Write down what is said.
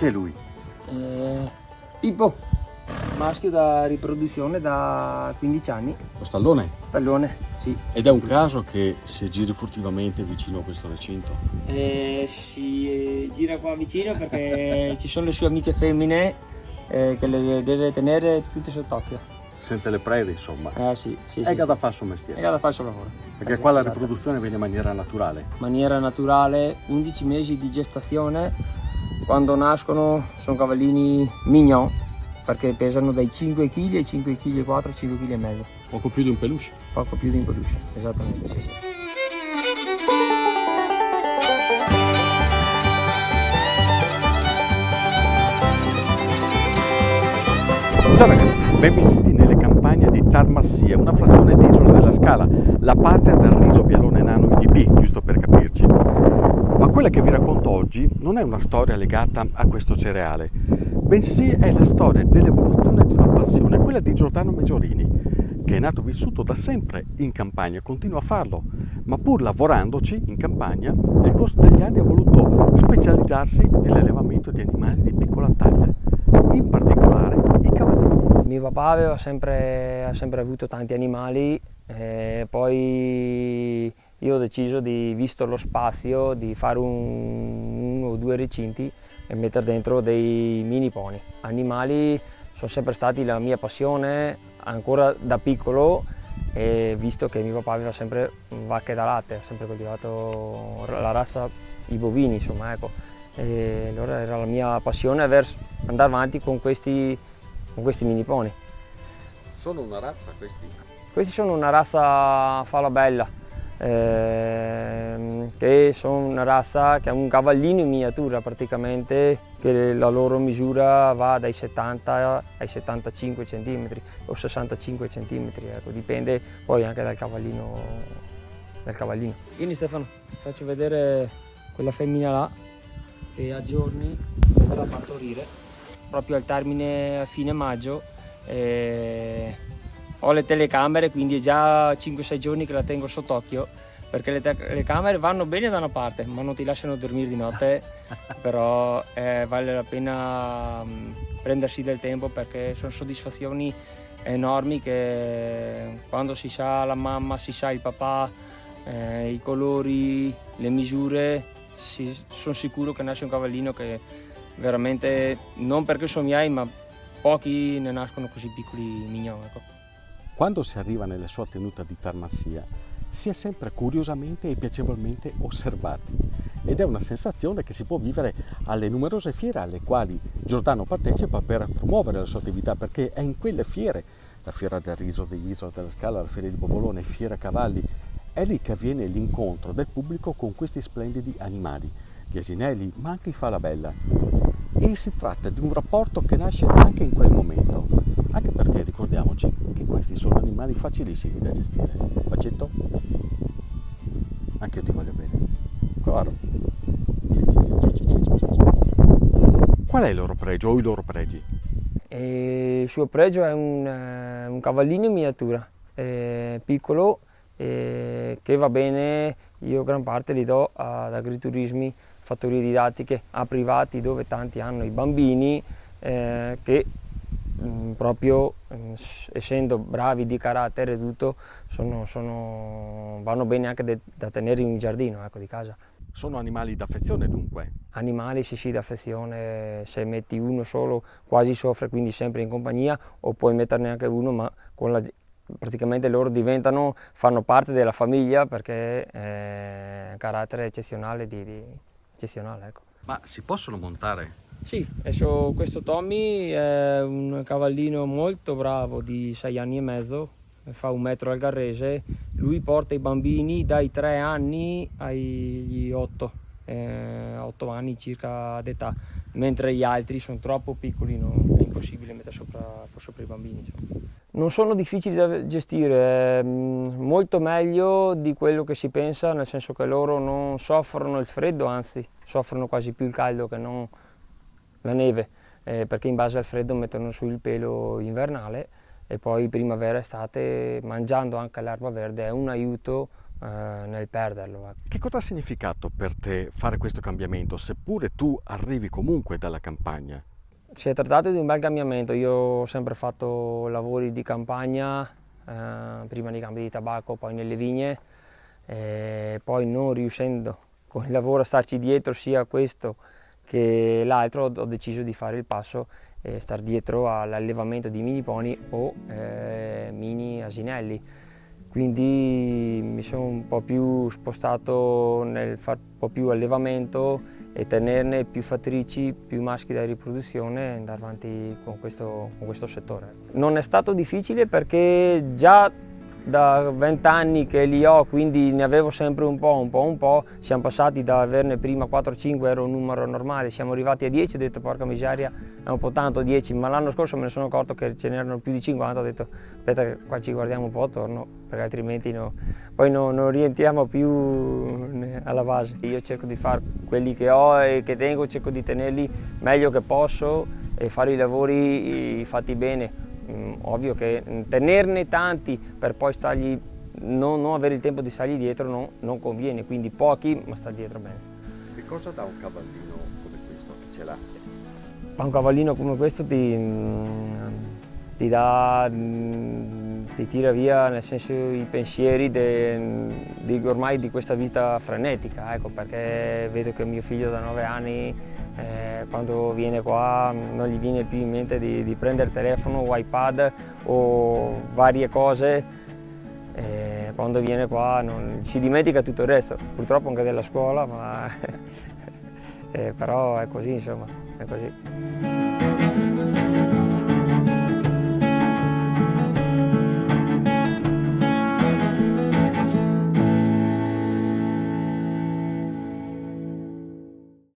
Chi è lui? Pippo, maschio da riproduzione da 15 anni. Lo stallone? Stallone, sì. Ed è un caso che si giri furtivamente vicino a questo recinto? Si gira qua vicino perché ci sono le sue amiche femmine che le deve tenere tutte sott'occhio. Sente le prede, insomma. Sì. È che da fare il suo mestiere. È che da fare il suo lavoro. Perché Sì, qua la esatto. riproduzione viene in maniera naturale. Maniera naturale, 11 mesi di gestazione. Quando nascono sono cavallini mignon, perché pesano dai 5 kg ai 5 kg e 4, 5 kg e mezzo. Poco più di un peluche. Poco più di un peluche, esattamente, sì. Ciao ragazzi, benvenuti nelle campagne di Tarmassia, una frazione di Isola della Scala, la patria del riso bialone nano IGP, giusto per capirci. Ma quella che vi racconto oggi non è una storia legata a questo cereale, bensì è la storia dell'evoluzione di una passione, quella di Giordano Meggiorini, che è nato e vissuto da sempre in campagna, continua a farlo, ma pur lavorandoci in campagna, nel corso degli anni ha voluto specializzarsi nell'allevamento di animali di piccola taglia, in particolare i cavallini. Mio papà ha sempre avuto tanti animali, poi io ho deciso, visto lo spazio, di fare uno o due recinti e mettere dentro dei mini pony. Animali sono sempre stati la mia passione, ancora da piccolo, e visto che mio papà aveva sempre vacche da latte, ha sempre coltivato la razza, i bovini, insomma, ecco. E allora era la mia passione andare avanti con questi mini pony. Sono una razza questi? Questi sono una razza falabella, che sono una razza che è un cavallino in miniatura praticamente, che la loro misura va dai 70 ai 75 cm o 65 cm, ecco, dipende poi anche dal cavallino. Quindi Stefano, ti faccio vedere quella femmina là che a giorni dovrà partorire, proprio al termine a fine maggio. Ho le telecamere, quindi è già 5-6 giorni che la tengo sott'occhio, perché le telecamere vanno bene da una parte, ma non ti lasciano dormire di notte, però vale la pena prendersi del tempo, perché sono soddisfazioni enormi che quando si sa la mamma, si sa il papà, i colori, le misure, sono sicuro che nasce un cavallino che veramente, non perché sono miei, ma pochi ne nascono così piccoli mignon, ecco. Quando si arriva nella sua tenuta di Tarmassia si è sempre curiosamente e piacevolmente osservati, ed è una sensazione che si può vivere alle numerose fiere alle quali Giordano partecipa per promuovere la sua attività, perché è in quelle fiere, la fiera del riso dell'Isola della Scala, la fiera di Bovolone, fiera cavalli, è lì che avviene l'incontro del pubblico con questi splendidi animali, gli asinelli ma anche i falabella, e si tratta di un rapporto che nasce anche in quel momento, anche perché ricordiamoci che questi sono animali facilissimi da gestire. Bacetto? Anche io ti voglio bene. Caro. Qual è il loro pregio o i loro pregi? Il suo pregio è un cavallino in miniatura, piccolo, che va bene. Io gran parte li do ad agriturismi, fattorie didattiche, a privati dove tanti hanno i bambini, che proprio essendo bravi di carattere e tutto, vanno bene anche da tenere in giardino, ecco, di casa. Sono animali d'affezione dunque? Animali sì, d'affezione. Se metti uno solo quasi soffre, quindi sempre in compagnia, o puoi metterne anche uno, ma praticamente loro fanno parte della famiglia, perché è un carattere eccezionale, eccezionale, ecco. Ma si possono montare? Sì, adesso questo Tommy è un cavallino molto bravo di 6 anni e mezzo, fa 1 metro al garrese. Lui porta i bambini dai 3 anni ai 8 anni circa d'età, mentre gli altri sono troppo piccoli, è impossibile mettere sopra i bambini, insomma. Non sono difficili da gestire, molto meglio di quello che si pensa, nel senso che loro non soffrono il freddo, anzi soffrono quasi più il caldo che non la neve, perché in base al freddo mettono su il pelo invernale, e poi primavera, estate, mangiando anche l'erba verde, è un aiuto nel perderlo. Che cosa ha significato per te fare questo cambiamento, seppure tu arrivi comunque dalla campagna? Si è trattato di un bel cambiamento. Io ho sempre fatto lavori di campagna, prima nei campi di tabacco, poi nelle vigne, e poi non riuscendo con il lavoro a starci dietro sia questo che l'altro, ho deciso di fare il passo e star dietro all'allevamento di mini pony o mini asinelli. Quindi mi sono un po' più spostato nel fare un po' più allevamento e tenerne più fattrici, più maschi da riproduzione e andare avanti con questo settore. Non è stato difficile perché già da 20 anni che li ho, quindi ne avevo sempre un po', siamo passati da averne prima 4-5, era un numero normale, siamo arrivati a 10, ho detto porca miseria, è un po' tanto 10, ma l'anno scorso me ne sono accorto che ce n'erano più di 50, ho detto aspetta che qua ci guardiamo un po' attorno, perché altrimenti poi non rientriamo più alla base. Io cerco di fare quelli che ho e che tengo, cerco di tenerli meglio che posso e fare i lavori fatti bene. Ovvio che tenerne tanti per poi non avere il tempo di stargli dietro non conviene, quindi pochi ma star dietro bene. Che cosa dà un cavallino come questo, chi ce l'ha? Ma un cavallino come questo ti tira via, nel senso, i pensieri ormai di questa vita frenetica, ecco, perché vedo che mio figlio da 9 anni quando viene qua non gli viene più in mente di prendere il telefono o iPad o varie cose, quando viene qua si dimentica tutto il resto, purtroppo anche della scuola, ma però è così, insomma, è così.